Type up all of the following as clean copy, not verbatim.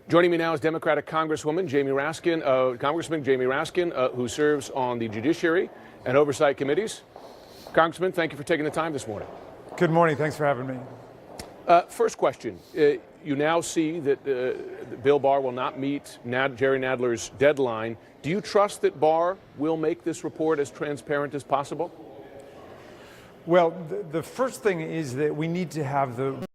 Joining me now is Democratic Congresswoman Jamie Raskin, Congressman Jamie Raskin, who serves on the Judiciary and Oversight Committees. Congressman, thank you for taking the time this morning. Good morning. Thanks for having me. First question. You now see that Bill Barr will not meet Jerry Nadler's deadline. Do you trust that Barr will make this report as transparent as possible? Well, the first thing is that we need to have the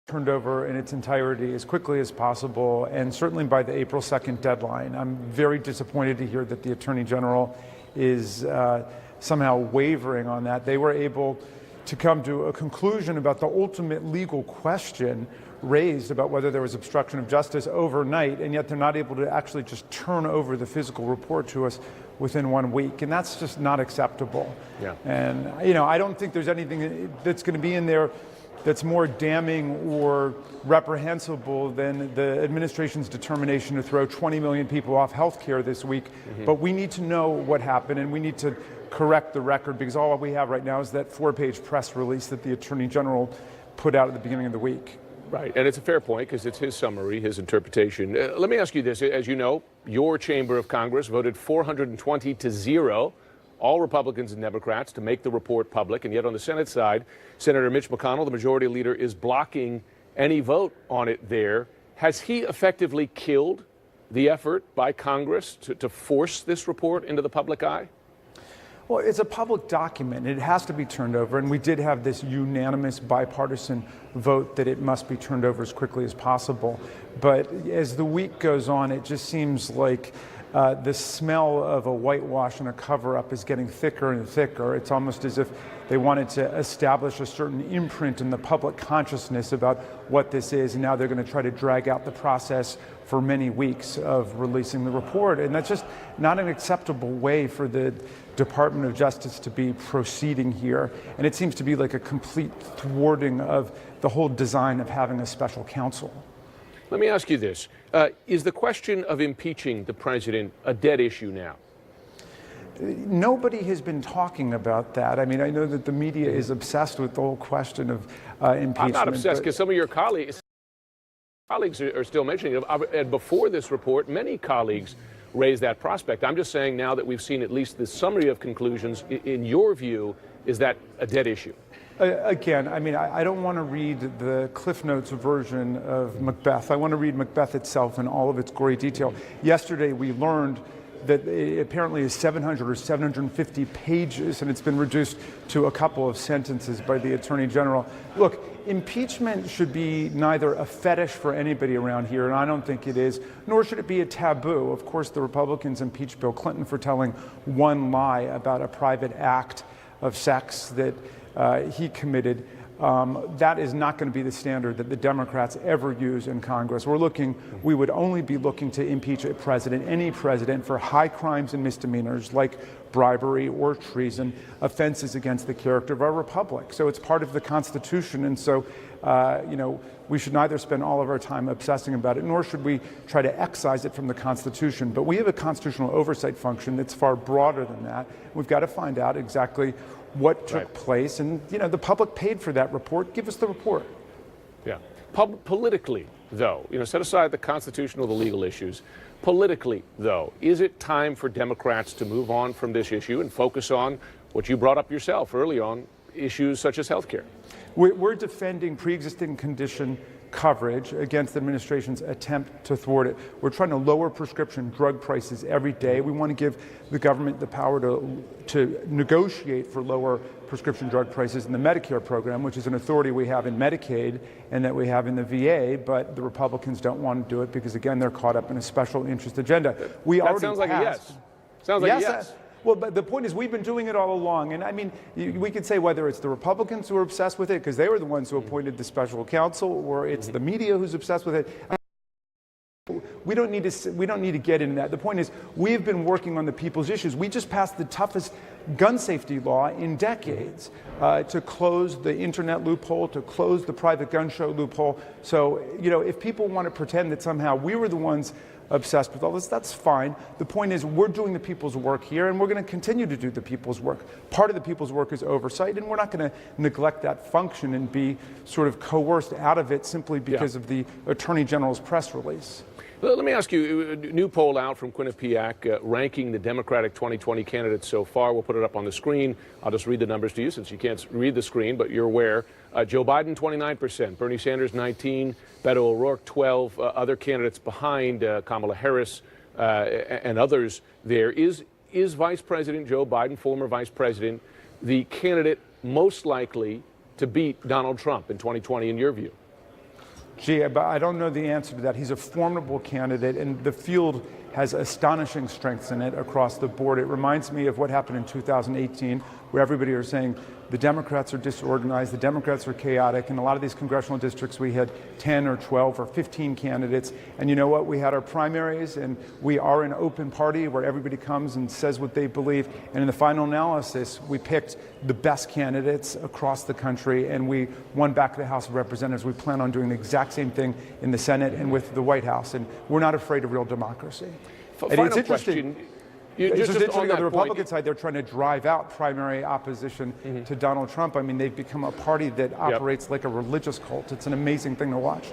turned over in its entirety as quickly as possible, and certainly by the April 2nd deadline. I'm very disappointed to hear that the Attorney General is somehow wavering on that. They were able to come to a conclusion about the ultimate legal question raised about whether there was obstruction of justice overnight, and yet they're not able to actually just turn over the physical report to us within 1 week, and that's just not acceptable. Yeah. And I don't think there's anything that's going to be in there that's more damning or reprehensible than the administration's determination to throw 20 million people off health care this week. Mm-hmm. But we need to know what happened, and we need to correct the record, because all we have right now is that 4-page press release that the Attorney General put out at the beginning of the week. Right, and it's a fair point because it's his summary, his interpretation. Let me ask you this. As you know, your chamber of Congress voted 420 to 0, all Republicans and Democrats, to make the report public. And yet on the Senate side, Senator Mitch McConnell, the majority leader, is blocking any vote on it there. Has he effectively killed the effort by Congress to force this report into the public eye? Well, it's a public document. It has to be turned over, and we did have this unanimous bipartisan vote that it must be turned over as quickly as possible. But as the week goes on, it just seems like the smell of a whitewash and a cover-up is getting thicker and thicker. It's almost as if they wanted to establish a certain imprint in the public consciousness about what this is, and now they're going to try to drag out the process for many weeks of releasing the report. And that's just not an acceptable way for the Department of Justice to be proceeding here. And it seems to be like a complete thwarting of the whole design of having a special counsel. Let me ask you this. Is the question of impeaching the president a dead issue now? Nobody has been talking about that. I mean, I know that the media is obsessed with the whole question of impeachment. I'm not obsessed because some of your colleagues are still mentioning it. And before this report, many colleagues raised that prospect. I'm just saying now that we've seen at least the summary of conclusions, in your view, is that a dead issue? Again, I mean, I don't want to read the Cliff Notes version of Macbeth. I want to read Macbeth itself in all of its gory detail. Yesterday, we learned that it apparently is 700 or 750 pages, and it's been reduced to a couple of sentences by the Attorney General. Look, impeachment should be neither a fetish for anybody around here, and I don't think it is, nor should it be a taboo. Of course, the Republicans impeached Bill Clinton for telling one lie about a private act of sex that he committed. That is not going to be the standard that the Democrats ever use in Congress. We would only be looking to impeach a president, any president, for high crimes and misdemeanors like bribery or treason, offenses against the character of our republic. So it's part of the Constitution, and so we should neither spend all of our time obsessing about it, nor should we try to excise it from the Constitution. But we have a constitutional oversight function that's far broader than that. We've got to find out exactly what took place, and the public paid for that report. Give us the report. Yeah. Politically, though, set aside the constitutional, the legal issues. Politically, though, is it time for Democrats to move on from this issue and focus on what you brought up yourself early on, issues such as health care? We're defending pre-existing condition coverage against the administration's attempt to thwart it. We're trying to lower prescription drug prices every day. We want to give the government the power to negotiate for lower prescription drug prices in the Medicare program, which is an authority we have in Medicaid and that we have in the VA, but the Republicans don't want to do it because, again, they're caught up in a special interest agenda. That sounds like a yes. Sounds like a yes. Well, but the point is we've been doing it all along. And I mean, we could say whether it's the Republicans who are obsessed with it because they were the ones who appointed the special counsel, or it's the media who's obsessed with it. we don't need to get into that. The point is, we have been working on the people's issues. We just passed the toughest gun safety law in decades to close the internet loophole, to close the private gun show loophole. So, if people want to pretend that somehow we were the ones obsessed with all this, that's fine. The point is, we're doing the people's work here, and we're going to continue to do the people's work. Part of the people's work is oversight, and we're not going to neglect that function and be sort of coerced out of it simply because of the Attorney General's press release. Let me ask you, a new poll out from Quinnipiac ranking the Democratic 2020 candidates so far. We'll put it up on the screen. I'll just read the numbers to you since you can't read the screen, but you're aware. Joe Biden, 29%, Bernie Sanders, 19%, Beto O'Rourke, 12%, other candidates behind, Kamala Harris and others there. Is Vice President Joe Biden, former Vice President, the candidate most likely to beat Donald Trump in 2020 in your view? Gee, but I don't know the answer to that. He's a formidable candidate, and the field has astonishing strengths in it across the board. It reminds me of what happened in 2018, where everybody was saying the Democrats are disorganized, the Democrats are chaotic. In a lot of these congressional districts, we had 10 or 12 or 15 candidates. And you know what? We had our primaries, and we are an open party where everybody comes and says what they believe. And in the final analysis, we picked the best candidates across the country, and we won back the House of Representatives. We plan on doing the exact same thing in the Senate and with the White House. And we're not afraid of real democracy. And it's interesting. It's just on the Republican side, they're trying to drive out primary opposition to Donald Trump. I mean, they've become a party that operates like a religious cult. It's an amazing thing to watch.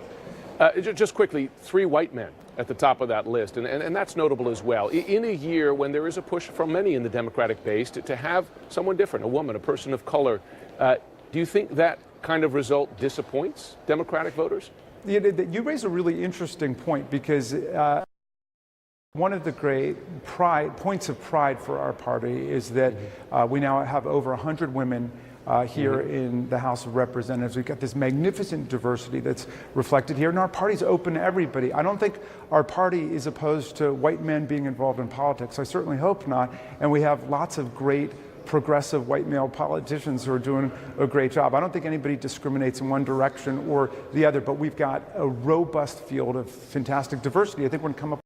Just quickly, 3 white men at the top of that list, and that's notable as well. In a year when there is a push from many in the Democratic base to have someone different, a woman, a person of color, do you think that kind of result disappoints Democratic voters? You raise a really interesting point, because one of the great points of pride for our party is that we now have over 100 women here in the House of Representatives. We've got this magnificent diversity that's reflected here, and our party's open to everybody. I don't think our party is opposed to white men being involved in politics. I certainly hope not. And we have lots of great progressive white male politicians who are doing a great job. I don't think anybody discriminates in one direction or the other, but we've got a robust field of fantastic diversity. I think we're going to come up